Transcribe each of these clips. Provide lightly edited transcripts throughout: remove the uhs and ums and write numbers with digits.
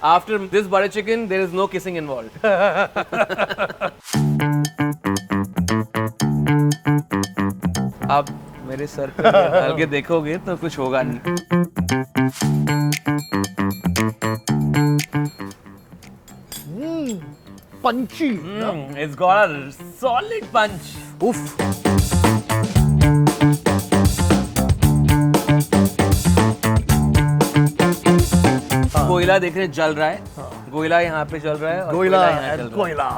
After this butter chicken, there is no kissing involved. आप मेरे sir पे डाल के देखोगे तो कुछ होगा नहीं. Punchy. It's got a solid punch. Oof. कोयला देख रहे जल रहा है. कोयला यहाँ पे जल रहा है और Goila यहाँ and जल रहा है. Goila.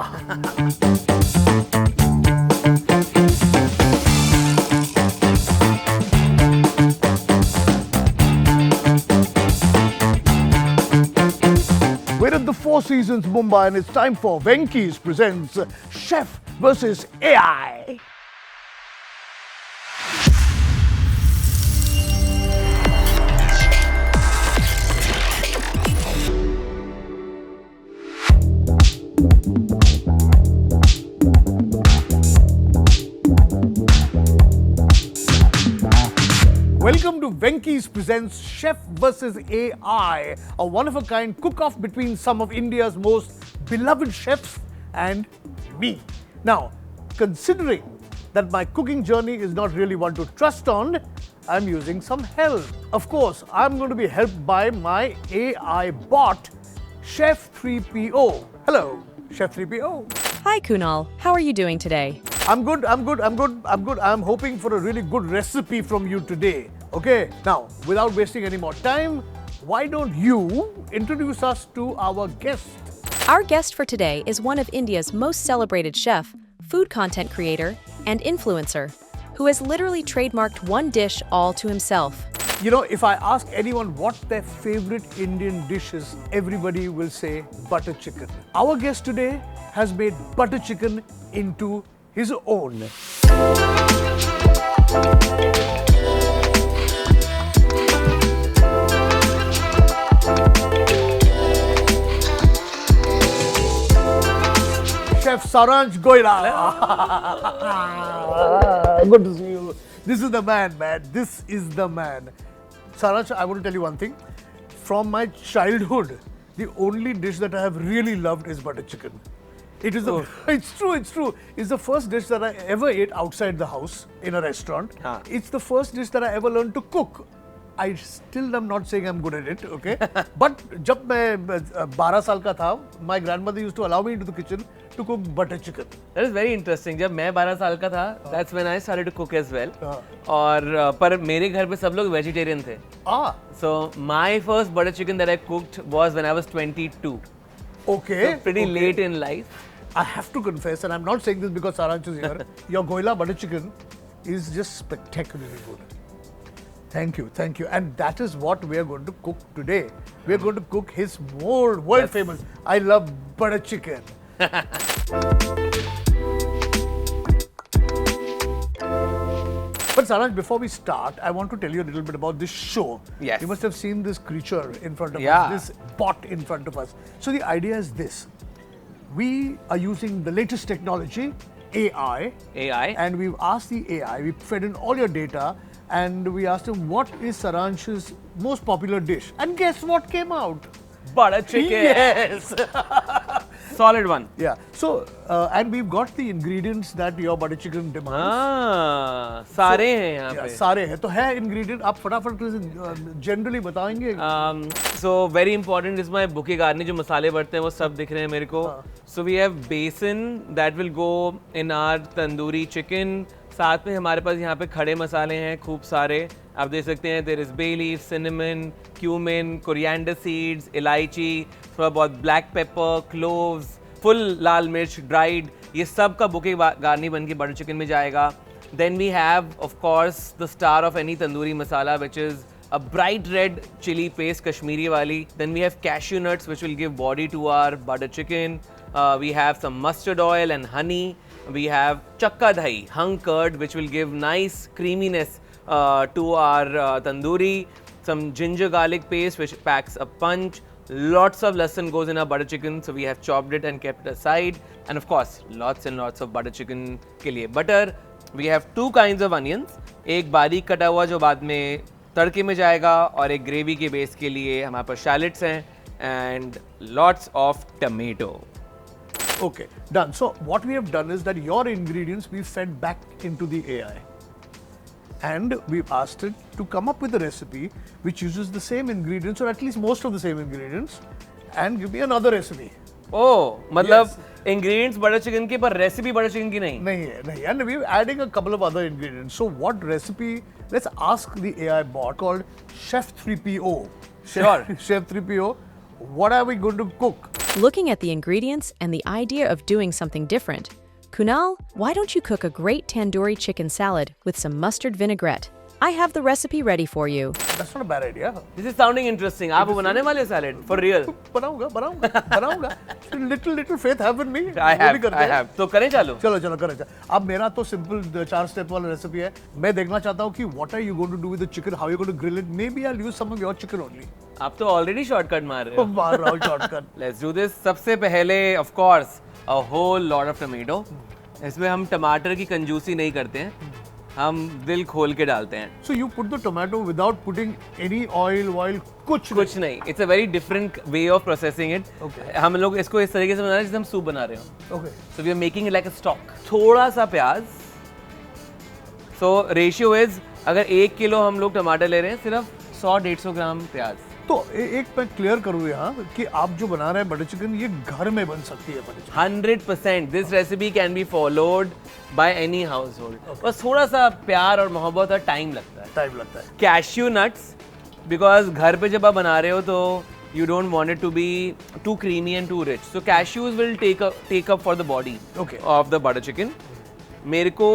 We're at the Four Seasons Mumbai and it's time for Venky's presents Chef versus AI. Welcome to Venky's presents Chef vs. AI, a one-of-a-kind cook-off between some of India's most beloved chefs and me. Now, considering that my cooking journey is not really one to trust on, I'm using some help. Of course, I'm going to be helped by my AI bot, Chef 3PO. Hello, Chef 3PO. Hi Kunal, how are you doing today? I'm good. I'm hoping for a really good recipe from you today. Okay, now, without wasting any more time, why don't you introduce us to our guest? Our guest for today is one of India's most celebrated chef, food content creator, and influencer, who has literally trademarked one dish all to himself. You know, if I ask anyone what their favorite Indian dish is, everybody will say butter chicken. Our guest today has made butter chicken into his own. Chef Saransh Goila. Good to see you. This is the man, man. This is the man. Saransh, I want to tell you one thing. From my childhood, the only dish that I have really loved is butter chicken. It is it's true. It's the first dish that I ever ate outside the house in a restaurant. It's the first dish that I ever learned to cook. I still am not saying I'm good at it, okay? But जब मैं 12 साल का था, my grandmother used to allow me into the kitchen to cook butter chicken. That is very interesting. जब मैं 12 साल का था, that's when I started to cook as well. और पर मेरे घर पे सब लोग vegetarian थे. So my first butter chicken that I cooked was when I was 22. Okay. So pretty late in life. I have to confess, and I'm not saying this because Saransh is here, your Goila butter chicken is just spectacularly good. Thank you. And that is what we are going to cook today. We are going to cook his world famous, I love butter chicken. But Saransh, before we start, I want to tell you a little bit about this show. Yes. You must have seen this creature in front of us, this bot in front of us. So the idea is this. We are using the latest technology, AI. And we've asked the AI, we fed in all your data, and we asked him what is Saransh's most popular dish. And guess what came out? Butter chicken. Yes. Solid one. Yeah. So, and we've got the ingredients that your butter chicken demands. सारे हैं यहाँ पे. सारे हैं. तो है ingredient. आप फटाफट generally बताएंगे. So very important is my buke garni जो मसाले बढ़ते हैं वो सब दिख रहे हैं मेरे को. So we have basin that will go in our tandoori chicken. साथ में हमारे पास यहाँ पे खड़े मसाले हैं खूब सारे. आप देख सकते हैं there is bay leaf, cinnamon, cumin, coriander seeds, इलायची, थोड़ा बहुत black pepper, cloves, full लाल मिर्च, dried. ये सब का बुके गार्नी बन के बटर चिकन में जाएगा. Then we have, of course, the star of any tandoori masala, which is a bright red chili paste, Kashmiri wali. Then we have cashew nuts, which will give body to our butter chicken. We have some mustard oil and honey. We have chakka dahi, hung curd, which will give nice creaminess to our tandoori. Some ginger garlic paste, which packs a punch. Lots of lasan goes in our butter chicken, so we have chopped it and kept it aside. And of course, lots and lots of butter chicken के लिए butter. We have two kinds of onions. एक बारीक कटा हुआ जो बाद में तड़के में जाएगा और एक ग्रेवी के बेस के लिए हमारे पास shallots हैं. and lots of tomato. Okay, done. So what we have done is that your ingredients we fed back into the AI. And we've asked it to come up with a recipe which uses the same ingredients or at least most of the same ingredients and give me another recipe. Oh, मतलब ingredients butter chicken की पर recipe butter chicken की नहीं. नहीं. And we're adding a couple of other ingredients. So what recipe? Let's ask the AI bot called Chef 3PO. Sure. Chef 3PO, what are we going to cook? Looking at the ingredients and the idea of doing something different, Kunal, why don't you cook a great tandoori chicken salad with some mustard vinaigrette? I have the recipe ready for you. That's not a bad idea. This is sounding interesting. आप वो बनाने वाले salad for real? बनाऊंगा. Little faith have in me. I have. तो करें चालू? चलो करें. अब मेरा तो simple 4 step वाला रेसिपी है. मैं देखना चाहता हूँ कि what are you going to do with the chicken? How are you going to grill it? Maybe I'll use some of your chicken only. आप तो already shortcut मार रहे हो. मार रहा हूँ shortcut. Let's do this. सबसे पहले of course a whole lot of tomato. इसमें हम टमाटर की कंजूसी नहीं करते हैं. हम दिल खोल के डालते हैं. So you put the tomato without putting any oil, कुछ नहीं. It's a very different way of processing it. Okay. हम लोग इसको इस तरीके से बना रहे हैं जैसे हम सूप बना रहे हो. Okay. So we are making it like a stock. थोड़ा सा प्याज. So ratio is अगर 1 किलो हम लोग टमाटर ले रहे हैं सिर्फ 100-150 ग्राम प्याज. तो एक मैं क्लियर करूँ यहाँ कि आप जो बना रहे हैं बटर चिकन ये घर में बन सकती है butter chicken. 100%. This recipe can be followed by any household. बस थोड़ा सा प्यार और मोहब्बत और टाइम लगता है. Cashew nuts, because घर पे जब आप बना रहे हो तो you don't want it to be too creamy and too rich. So cashews will take up for the body of the butter chicken. मेरे को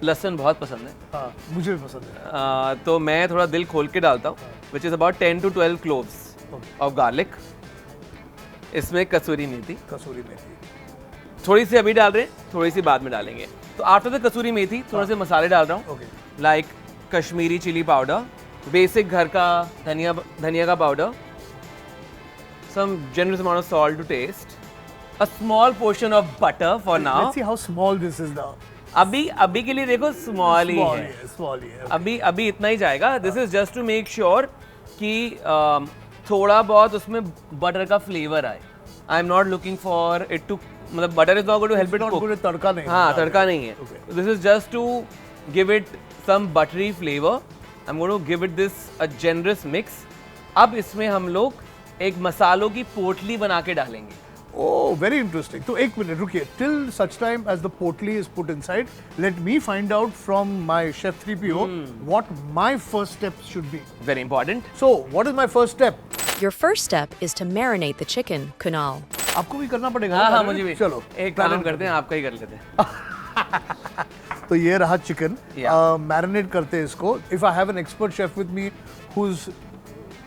लहसुन बहुत पसंद है. हाँ, मुझे भी पसंद है. तो मैं थोड़ा दिल खोल के डालता हूँ. Which is about 10 to 12 cloves of garlic. इसमें कसूरी मेथी. थोड़ी सी अभी डाल रहे हैं, थोड़ी सी बाद में डालेंगे. तो आफ्टर द कसूरी मेथी थोड़े से मसाले डाल रहा हूँ. Like Kashmiri chili powder, basic घर का धनिया का powder, some generous amount of salt to taste, a small portion of butter for now. Let's see how small this is now. अभी के लिए देखो स्मॉल ही है. Okay. अभी इतना ही जाएगा. This is just to make sure कि थोड़ा बहुत उसमें बटर का फ्लेवर आए. I am not looking for it to मतलब butter is not going to help it cook. तड़का नहीं. हाँ, तड़का नहीं है. This is just to give it some buttery flavour. I am going to give it this a generous mix. अब इसमें हम लोग एक मसालों की पोटली बना के डालेंगे. Oh, very interesting. So, एक minute, रुकिए. Till such time as the potli is put inside, let me find out from my Chef 3PO what my first steps should be. Very important. So, what is my first step? Your first step is to marinate the chicken, Kunal. आपको भी करना पड़ेगा. हाँ, मुझे भी. चलो. एक काम करते हैं, आपका ही कर लेते हैं. तो ये रहा चिकन. मैरिनेट करते हैं इसको. If I have an expert chef with me whose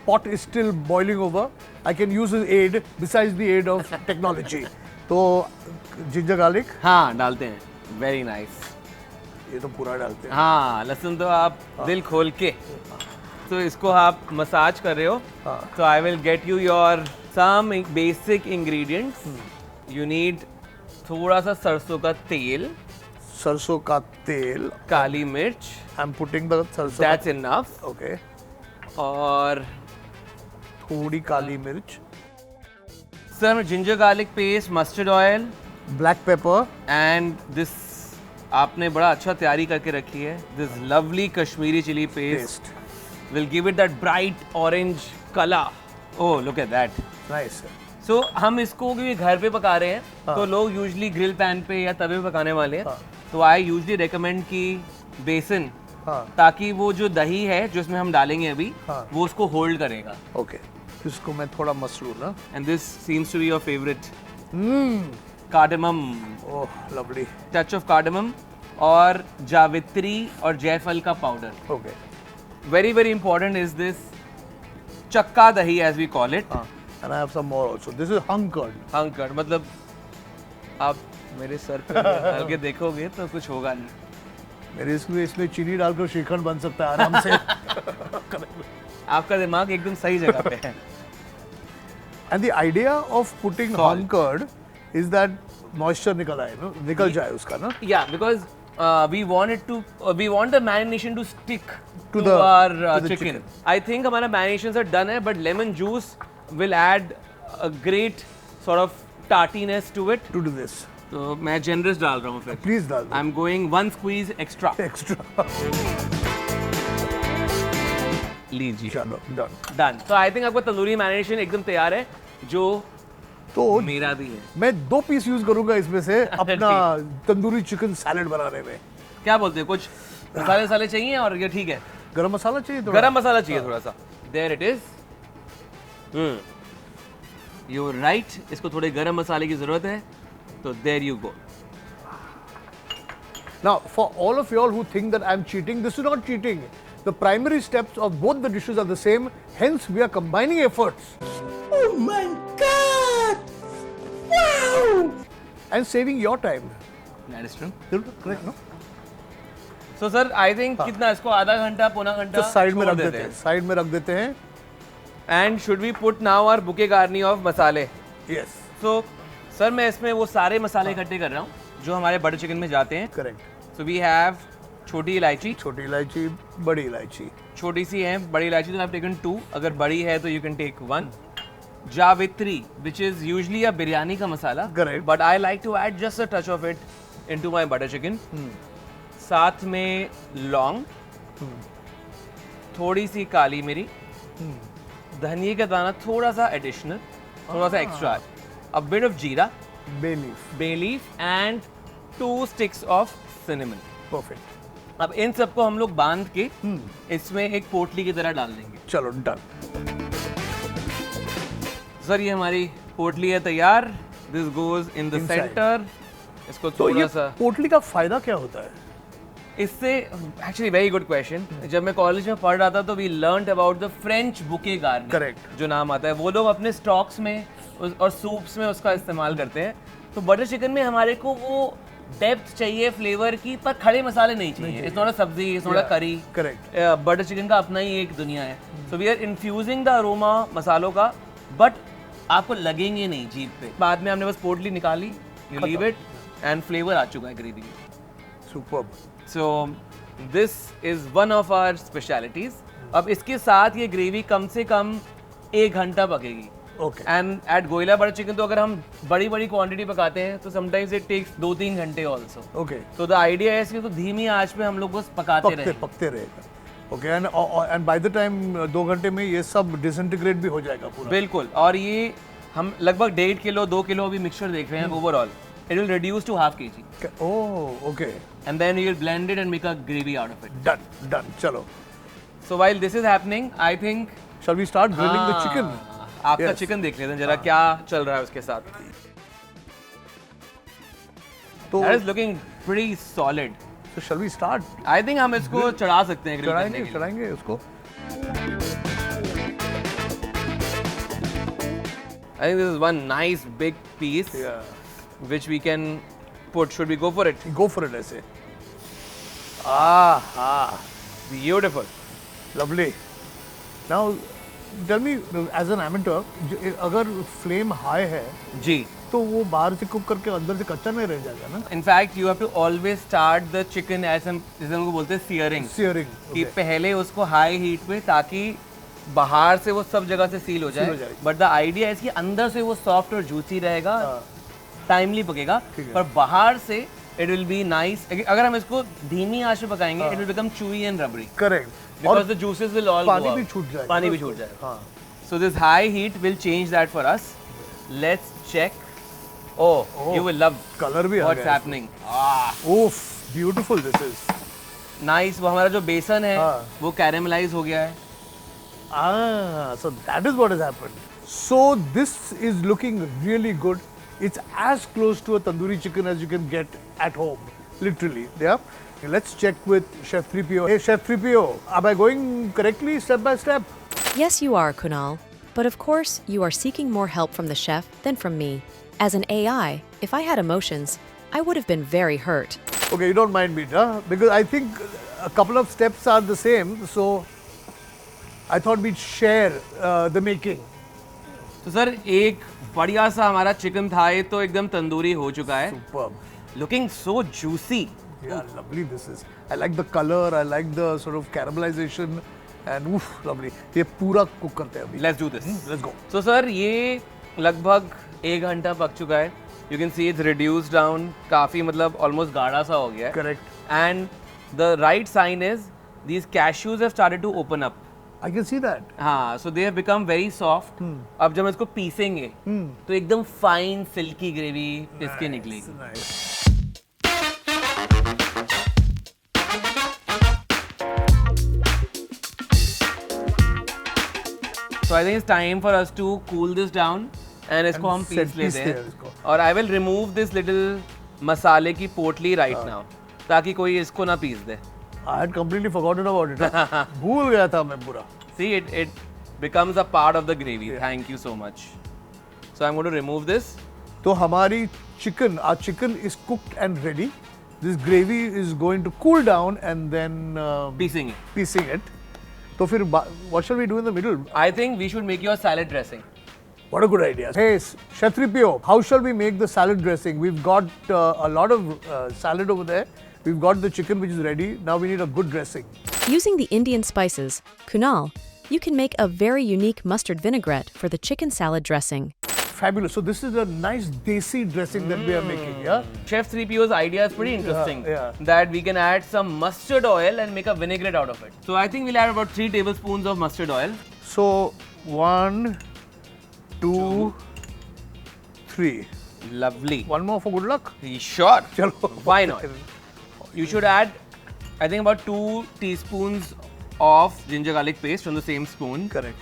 pot is still boiling over, I can use his aid besides the aid of technology. तो जिंजर गार्लिक. हाँ, डालते हैं. Very nice. ये तो पूरा डालते हैं. हाँ, लहसुन तो आप दिल खोल के. तो इसको आप मसाज कर रहे हो. तो I will get you your some basic ingredients. You need थोड़ा सा सरसों का तेल. काली मिर्च. I'm putting the सरसों. That's enough. Okay. और थोड़ी काली मिर्च. Sir ginger garlic paste, mustard oil, black pepper and this आपने बड़ा अच्छा तैयारी करके रखी है. This lovely Kashmiri chilli paste will give it that bright orange colour. Oh, look at that. Nice. So हम इसको क्योंकि घर पे पका रहे हैं तो लोग यूजुअली ग्रिल पैन पे या तवे पे पकाने वाले हैं. तो आई यूजुअली रेकमेंड कि बेसन, ताकि वो जो दही है जो इसमें हम डालेंगे अभी वो उसको होल्ड करेगा. ओके. इसको मैं थोड़ा मसलूं ना. And this seems to be your favourite. Cardamom. Oh, lovely. Touch of cardamom और जावित्री और जायफल का पाउडर. Okay. Very very important is this chakka dahi as we call it. And I have some more also. This is hung curd. मतलब आप मेरे sir पे डाल के देखोगे तो कुछ होगा नहीं. मेरे इसमें चीनी डालकर श्रीखंड बन सकता है आराम से. आपका दिमाग एकदम सही जगह पे है. And the idea of putting hung curd is that moisture निकल जाए उसका ना. Yeah, because we want the marination to stick to our chicken. I think हमारा marination are done है, but lemon juice will add a great sort of tartiness to it. To do this. तो मैं generous डाल रहा हूँ फिर. Please डाल दो. I'm going one squeeze extra. Extra. लीजिए. चलो, done. Done. तो I think आपका तंदूरी मैरिनेशन एकदम तैयार है, जो तो मेरा भी है. मैं 2 पीस यूज करूंगा इसमें से अपना तंदूरी चिकन सैलेड बनाने में. क्या बोलते हैं, कुछ मसाले वसाले चाहिए और ये ठीक है? गरम मसाला चाहिए थोड़ा. गरम मसाला चाहिए थोड़ा सा. There it is. You're right. इसको थोड़े गरम मसाले की जरूरत है. तो there you go. Now, for all of y'all who think that I'm cheating, this is not cheating. The primary steps of both the dishes are the same. Hence, we are combining efforts. Oh my God! Wow! And saving your time. That is true. Correct, no? So sir, I think कितना इसको आधा घंटा पौना घंटा तो side में छोड़ रख देते हैं. साइड में रख देते हैं. And should we put now our bouquet garni of मसाले? Yes. So सर मैं इसमें वो सारे मसाले इकट्ठे कर रहा हूँ जो हमारे बटर चिकन में जाते हैं. Correct. So we have छोटी इलायची. छोटी इलायची, बड़ी इलायची. छोटी सी है, बड़ी इलायची तो I've taken 2. अगर बड़ी है तो you can take 1. जावित्री, which is usually a biryani का मसाला. Correct. But I like to add just a touch of it into my butter chicken. साथ में लौंग, थोड़ी सी काली मिरी, धनिया का दाना थोड़ा सा एडिशनल, थोड़ा सा एक्स्ट्रा, a bit of जीरा, bay leaf and 2 sticks of cinnamon. Perfect. अब इन सबको हम लोग बांध के इसमें एक पोटली की तरह डाल देंगे. चलो डन. सर ये हमारी पोटली है तैयार. This goes in the Inside. Centre. इसको तो ये थोड़ा सा पोटली का फायदा क्या होता है? इससे एक्चुअली वेरी गुड क्वेश्चन. जब मैं कॉलेज में पढ़ रहा था तो we learned about the French bouquet garni. Correct. जो नाम आता है वो लोग अपने स्टॉक्स में और सूप्स में उसका इस्तेमाल करते हैं. तो बटर चिकन में हमारे को वो डेप्थ चाहिए फ्लेवर की, पर खड़े मसाले नहीं चाहिए. इट्स नॉट अ सब्जी, इट्स नॉट अ करी. Correct. बटर चिकन का अपना ही एक दुनिया है. So we are infusing the aroma मसालों का, बट आपको लगेंगे नहीं जीभ पे. बाद में हमने बस पोटली निकाली, you leave it and flavour आ चुका है ग्रेवी में. Superb. So this is one of our specialities. अब इसके साथ ये ग्रेवी कम से कम 1 घंटा पकेगी. Okay. And at Goila butter chicken तो अगर हम बड़ी बड़ी क्वांटिटी पकाते हैं तो समटाइम्स इट टेक्स 2-3 घंटे ऑल्सो. Okay. तो द आइडिया है इसकी तो धीमी आंच पे हम लोग बस पकाते रहे. पकते रहेगा. Okay. And by the time 2 घंटे में ये सब डिसइंटीग्रेट भी हो जाएगा पूरा. बिल्कुल. और ये हम लगभग 1.5 किलो 2 किलो अभी मिक्सचर देख रहे हैं overall. It will reduce to half kg. Oh, okay. And then you will blend it and make a gravy out of it. Done. चलो. So while this is happening, I think Shall we start grilling the chicken? आपका Yes. Chicken देख लेते हैं जरा क्या चल रहा है उसके साथ. तो That is looking pretty solid. so shall we start? I think हम इसको चढ़ा सकते हैं grill करने के लिए. चढ़ाएंगे उसको. I think this is one nice big piece Yeah. which we can put. Should we go for it? Go for it ऐसे. Beautiful. Lovely. Now tell me, as an amateur, अगर फ्लेम हाई है जी. तो वो बाहर से cook करके अंदर से कच्चा नहीं रह जाएगा ना? In fact, you have to always start the chicken as हम जिसे हम बोलते हैं searing. Searing. कि Okay. पहले उसको हाई हीट पे ताकि बाहर से वो सब जगह से सील हो जाए. बट द आइडिया है कि अंदर से वो सॉफ्ट और जूसी रहेगा, टाइमली पकेगा, पर बाहर से इट विल बी नाइस. अगर हम इसको धीमी आंच पे पकाएंगे it will become chewy and rubbery. Correct. Because the juices will all पानी go भी out. छूट जाएगा. पानी भी छूट जाएगा. हाँ. So this high heat will change that for us. Let's check. Oh, you will love colour भी आ what's गया. happening. Ah, Oof, beautiful this is. nice. वो हमारा जो बेसन है हाँ. वो कैरेमलाइज हो गया है. So that is what has happened. So this is looking really good. It's as close to a tandoori chicken as you can get at home, literally. Yeah. Let's check with Chef 3PO. Hey, Chef 3PO, am I going correctly, step by step? Yes, you are, Kunal. But of course, you are seeking more help from the chef than from me. As an AI, if I had emotions, I would have been very hurt. Okay, you don't mind me, huh? Because I think a couple of steps are the same, so I thought we'd share the making. तो sir एक बढ़िया सा हमारा chicken Thai तो एकदम तंदूरी हो चुका है. Superb. Looking so juicy. Yeah, lovely this is. I like the color, I like the sort of caramelization. and oof, lovely. ये पूरा कुक करते हैं अभी. Let's do this. Let's go. So sir, ये लगभग 1 घंटा पक चुका है. You can see it's reduced down. काफी मतलब almost गाढ़ा सा हो गया है. Correct. And the right sign is these cashews have started to open up. I can see that. हाँ, so they have become very soft. अब जब हम इसको पीसेंगे तो एकदम फाइन सिल्की ग्रेवी इसकी निकलेगी. Nice. So I think it's time for us to cool this down and इसको हम पीस लेते हैं. और I will remove this little मसाले की पोटली right now ताकि कोई इसको ना पीस दे. I had completely forgotten about it. भूल गया था मैं पूरा. See, it becomes a part of the gravy. Thank you so much. So I'm going to remove this. तो हमारी our chicken is cooked and ready. This gravy is going to cool down and then Piecing it. तो फिर what shall we do in the middle? I think we should make your salad dressing. What a good idea. Hey, Chef 3PO, how shall we make the salad dressing? We've got a lot of salad over there. We've got the chicken which is ready. Now we need a good dressing. Using the Indian spices, kunal, you can make a very unique mustard vinaigrette for the chicken salad dressing. Fabulous. So this is a nice desi dressing that we are making, yeah? Chef 3PO's idea is pretty interesting. Yeah. That we can add some mustard oil and make a vinaigrette out of it. So I think we'll add about 3 tablespoons of mustard oil. So 1, 2, 3. Lovely. One more for good luck. Sure. Chalo. Why not? You should add, I think, about 2 teaspoons of ginger garlic paste from the same spoon. Correct.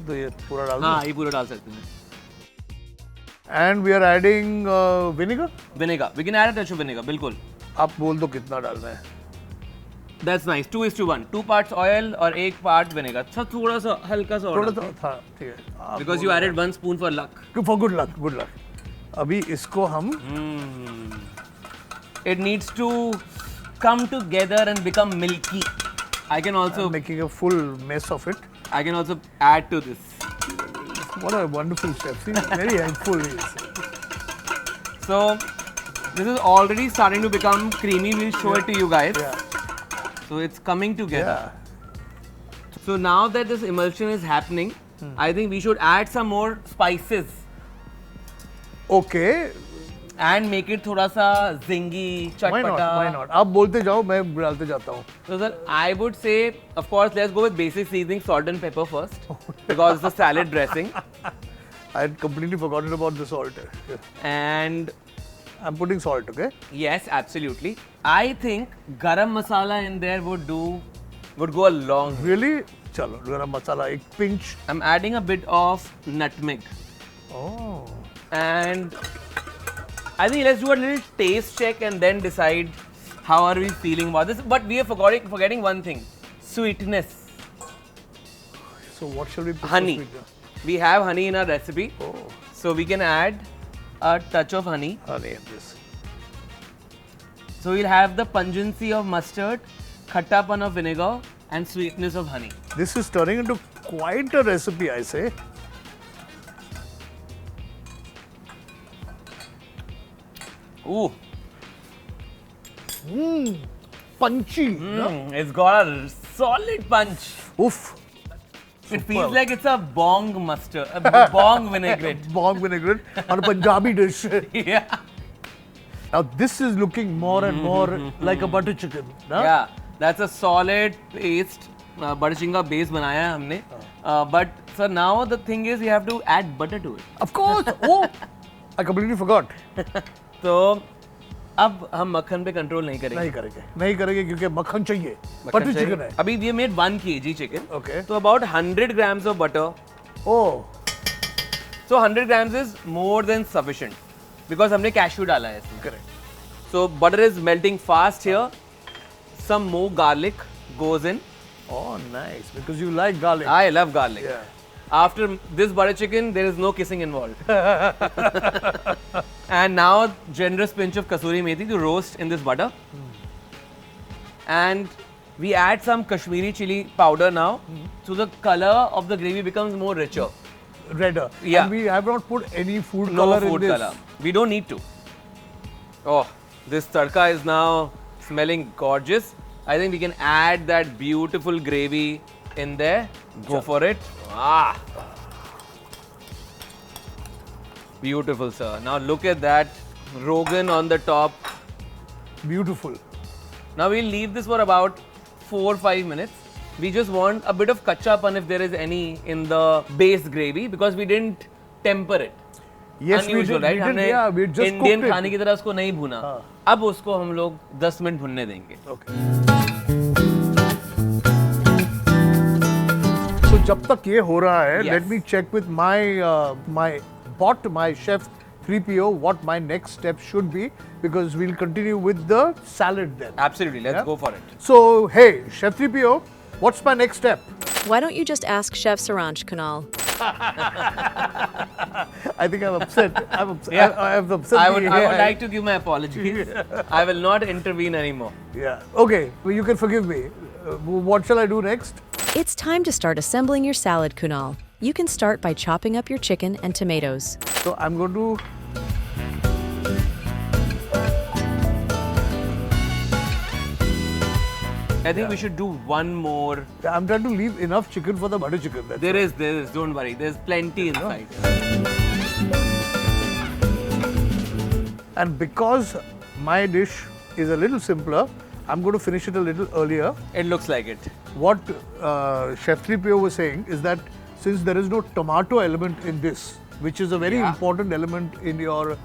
तो ये पूरा डाल हाँ, ये पूरा डाल सकते हैं. And we are adding vinegar. Vinegar. We can add a touch of vinegar. बिल्कुल. आप बोल दो कितना डालना है. That's nice. 2:1. 2 parts oil और 1 part vinegar. थोड़ा सा हल्का सा थोड़ा और. सा था, ठीक है. Because you added 1 spoon for luck. For good luck, good luck. अभी इसको हम It needs to come together and become milky. I can also making a full mess of it. I can also add to this. What a wonderful chef. See, very helpful he is. So this is already starting to become creamy. We'll show it to you guys. Yeah. So it's coming together. Yeah. So now that this emulsion is happening, I think we should add some more spices Okay. and make it थोड़ा सा zingy, Why not? चटपटा. Why not? आप बोलते जाओ, मैं डालते जाता हूँ. So sir, I would say, of course, let's go with basic seasoning, salt and pepper first, because it's a salad dressing. I had completely forgotten about the salt. And I'm putting salt, okay? yes, absolutely. I think garam masala in there would go a long way. Really? चलो, गरम मसाला एक pinch. I'm adding a bit of nutmeg. Oh. And I think let's do a little taste check and then decide how are we feeling about this. But we are forgetting one thing: sweetness. So what shall we put? Honey. for sweetener? We have honey in our recipe, Oh, so we can add a touch of honey. honey in this. So we'll have the pungency of mustard, khattapan of vinegar, and sweetness of honey. This is turning into quite a recipe, I say. Ooh, Punchy. No? it's got a solid punch. Oof. It feels like it's a bong mustard, a bong vinaigrette. Bong vinaigrette on a Punjabi dish. Yeah. Now this is looking more and more like a butter chicken. No? Yeah, that's a solid paste. Butter chicken का base बनाया है हमने. But sir, now the thing is you have to add butter to it. Of course. Oh, I completely forgot. तो अब हम मक्खन पे control नहीं करेंगे. नहीं करेंगे क्योंकि मक्खन चाहिए. Butter chicken है. अभी we made 1 kg chicken. Okay. So about 100 grams of butter. Oh. So 100 grams is more than sufficient because हमने cashew डाला है इसमें. Correct. So butter is melting fast here. Some more garlic goes in. Oh, nice. Because you like garlic. I love garlic. Yeah. After this butter chicken, there is no kissing involved. And now generous pinch of kasuri methi to roast in this butter. And we add some Kashmiri chili powder now. So the color of the gravy becomes more richer. Redder. Yeah. And we have not put any food No color food in this. color. We don't need to. Oh, this tadka is now smelling gorgeous. I think we can add that beautiful gravy in there. Go for it. Ah. Beautiful, sir. Now look at that. Rogan on the top. Beautiful. Now we'll leave this for about 4-5 minutes. We just want a bit of kachapan if there is any in the base gravy because we didn't temper it. Yes, Unusual, we right? did. हमने Yeah, we just Indian cooked खाने it. की तरह उसको नहीं भुना. अब उसको हम लोग 10 मिनट भुनने देंगे. Okay. So जब तक ये हो रहा है, Yes. let me check with my bot, my chef 3PO, what my next step should be because we'll continue with the salad then. Absolutely. Let's Yeah. go for it. So hey, chef 3PO, what's my next step? Why don't you just ask Chef Saransh, Kunal? I think I'm upset. I'm upset. Yeah. I've upset. I would Yeah. like to give my apologies. I will not intervene anymore. Yeah. Okay. Well, you can forgive me. What shall I do next? It's time to start assembling your salad, Kunal. You can start by chopping up your chicken and tomatoes. So I'm going to. I think we should do one more. I'm trying to leave enough chicken for the butter chicken. That's There is. Don't worry. There's plenty inside. And because my dish is a little simpler, I'm going to finish it a little earlier. It looks like it. What Chef 3PO was saying is that since there is no tomato element in this, which is a very Yeah. important element in your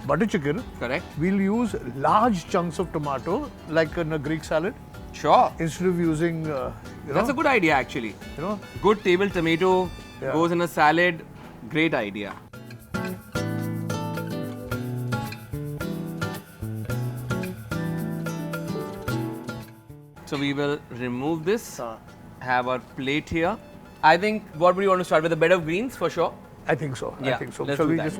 butter chicken, Correct? we'll use large chunks of tomato like in a Greek salad Sure. instead of using, That's a good idea actually. you know, Good table tomato Yeah. goes in a salad. Great idea. So we will remove this. Have our plate here. I think what would you want to start with? A bed of greens for sure. I think so. I Yeah, think so. let's Shall do we that. just?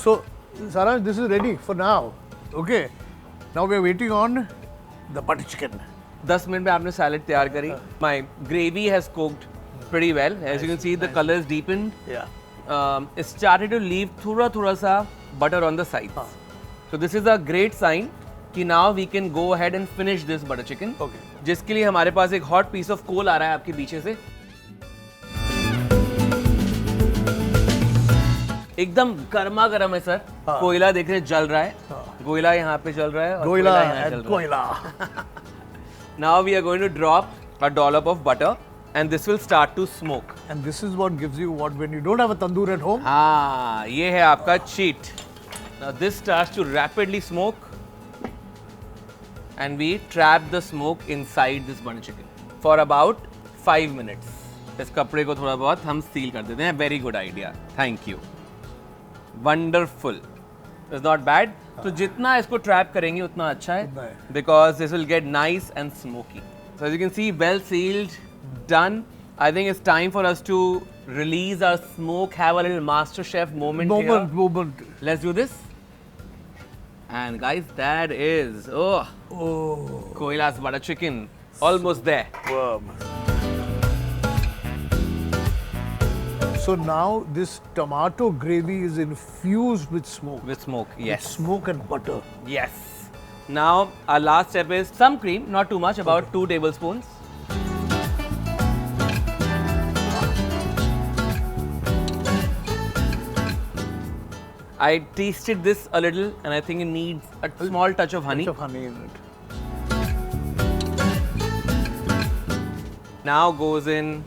So, Saransh, this is ready for now. Okay. Now we are waiting on the butter chicken. 10 minute में आपने salad तैयार करी. My gravy has cooked pretty well. As you can see, the color is deepened. Yeah. It started to leave थोड़ा सा butter on the sides. So this is a great sign कि now we can go ahead and finish this butter chicken. Okay. जिसके लिए हमारे पास एक hot piece of coal आ रहा है आपके पीछे से. एकदम गर्मा गर्म है सर. कोयला देख रहे हैं जल रहा है. कोयला यहाँ पे जल रहा है और Goila कोयला यहाँ and जल रहा है. koila. Now we are going to drop a dollop of butter and this will start to smoke. And this is what gives you what when you don't have a tandoor at home. हाँ, ये है आपका cheat. Now this starts to rapidly smoke and we trap the smoke inside this butter chicken for about 5 minutes. इस कपड़े को थोड़ा बहुत हम सील कर देते हैं. Very good idea. Thank you. Wonderful. It's not bad. तो जितना इसको trap करेंगे उतना अच्छा उतना है. है. Because this will get nice and smoky. So as you can see, well sealed, done. I think it's time for us to release our smoke, have a little master chef moment here. Moment. Let's do this. And guys, that is Koila's butter chicken. Almost there. Worm. So now this tomato gravy is infused with smoke. With smoke, yes. Smoke and butter. Yes. Now, our last step is some cream, not too much, about 2 tablespoons. I tasted this a little and I think it needs a small touch of honey. Touch of honey in it. Now goes in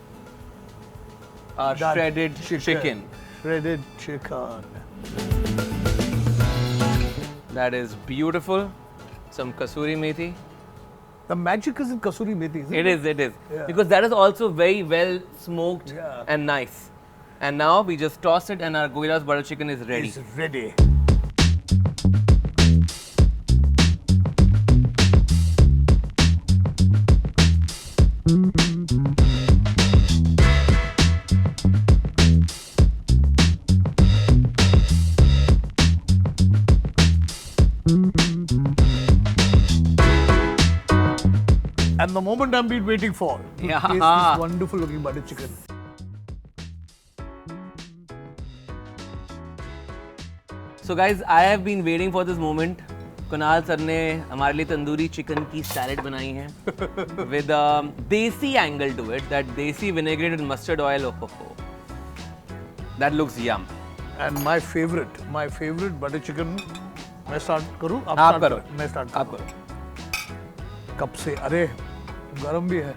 our That shredded chicken. Shredded chicken. That is beautiful. Some kasuri methi. The magic is in kasuri methi, isn't it? It is. Yeah. Because that is also very well smoked Yeah. and nice. And now we just toss it and our Goila's butter chicken is ready. It's ready. And the moment I've been waiting for is Yeah. this wonderful looking butter chicken. So guys, I have been waiting for this moment. Kunal sir ने हमारे लिए tandoori chicken की salad बनाई है with a desi angle to it. That desi vinaigrette and mustard oil. Oh. That looks yum. And my favorite butter chicken. मैं start करूँ? आप start करो. मैं start आप करूँ. करो. कब से? अरे गरम भी है.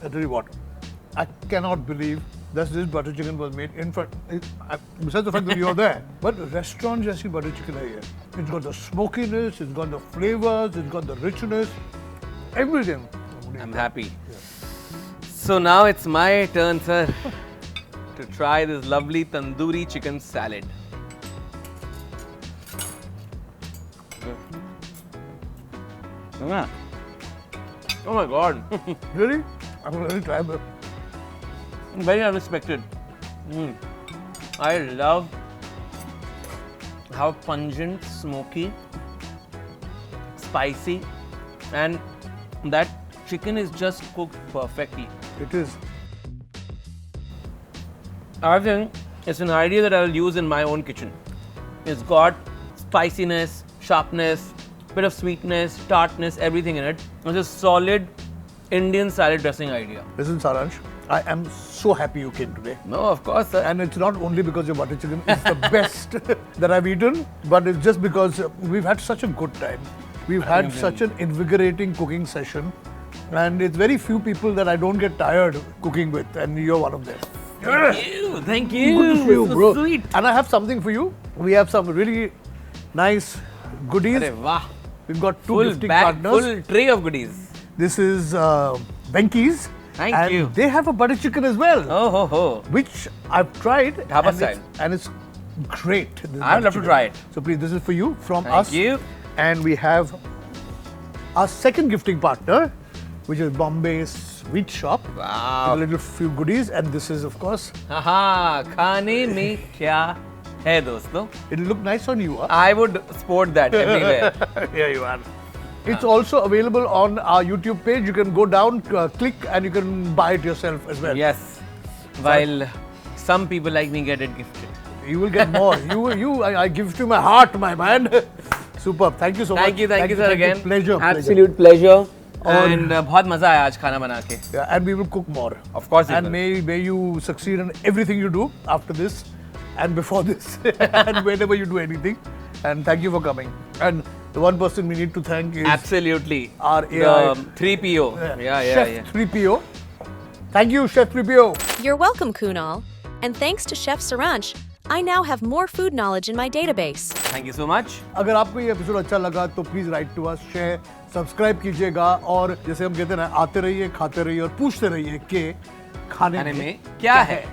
I tell you what, I cannot believe that this butter chicken was made in front. Besides the fact that you're there, but restaurant जैसी butter chicken है ये. It's got the smokiness, it's got the flavors, it's got the richness, everything. I'm happy. So now it's my turn, sir, to try this lovely tandoori chicken salad. Oh my god. Really? I'm going to try this. Very unexpected. I love how pungent, smoky, spicy, and that chicken is just cooked perfectly. It is. I think it's an idea that I'll use in my own kitchen. It's got spiciness, sharpness, bit of sweetness, tartness, everything in it. It's a solid Indian salad dressing idea. Listen, Saransh, I am so happy you came today. No, of course, sir. And it's not only because your butter chicken is the best that I've eaten, but it's just because we've had such a good time. We've had such an invigorating cooking session, and it's very few people that I don't get tired cooking with, and you're one of them. Thank you. Good to see you, So bro. sweet. And I have something for you. We have some really nice goodies. Arre, wah. We've got two Full gifting bag, partners. full tray of goodies. This is Venky's. Thank and you. They have a butter chicken as well, Oh ho ho. which I've tried. Dhaba and style. and it's great. this I'd butter love to chicken. try it. So please, this is for you from Thank us. you. And we have our second gifting partner, which is Bombay Sweet Shop. Wow. A little few goodies, and this is of course. हाँ खाने में क्या है दोस्तों? It'll look nice on you. Huh? I would sport that everywhere. Here you are. It's also available on our YouTube page. You can go down, click, and you can buy it yourself as well. Yes. While some people like me get it gifted. You will get more. I give to my heart, my man. Superb. Thank you so much. Thank you, sir, again. Pleasure. Absolute pleasure. And बहुत मजा आया आज खाना बना के. Yeah, and we will cook more. Of course we And will. may you succeed in everything you do after this and before this and whenever you do anything. And thank you for coming. And the one person we need to thank is Absolutely. our AI. The 3PO. Chef 3PO. Thank you, Chef 3PO. You're welcome, Kunal. And thanks to Chef Saransh, I now have more food knowledge in my database. Thank you so much. अगर आपको ये episode अच्छा लगा तो please write to us, share, subscribe कीजिएगा और जैसे हम कहते हैं ना, आते रहिए, खाते रहिए और पूछते रहिए कि खाने में क्या है?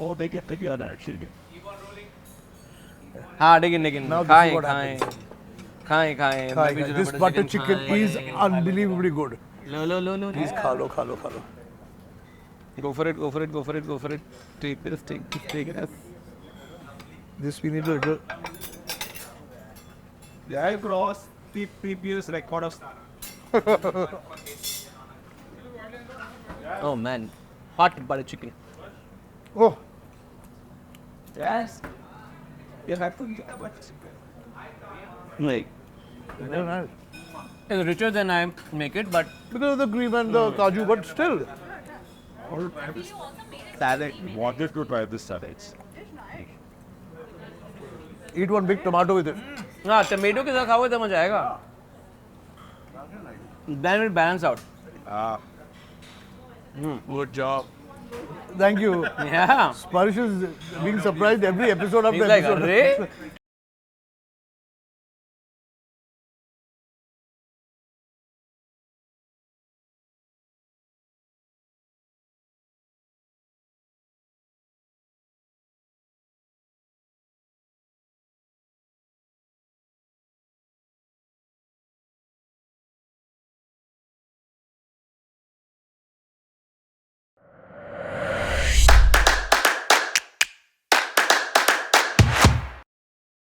Oh, they get together actually. हाँ लेकिन Now this is खाएं what खाएं happens. खाएं मैं भी This butter chicken is unbelievably good. Low Please खा लो, खा लो, खा लो. Go for it. Take it. This we need a little. I crossed the previous record of Oh man, hot butter chicken. Oh, yes. You have to like very nice. It's richer than I make it, but Because of the cream and the kaju, but still. salad. Wanted to try this salads. Eat one big tomato with it. हाँ tomato के साथ खाओगे तो मजा आएगा. Then it will balance out. Good job. Thank you. Yeah. Sparish is being surprised every episode after He's like, episode. "Arre?"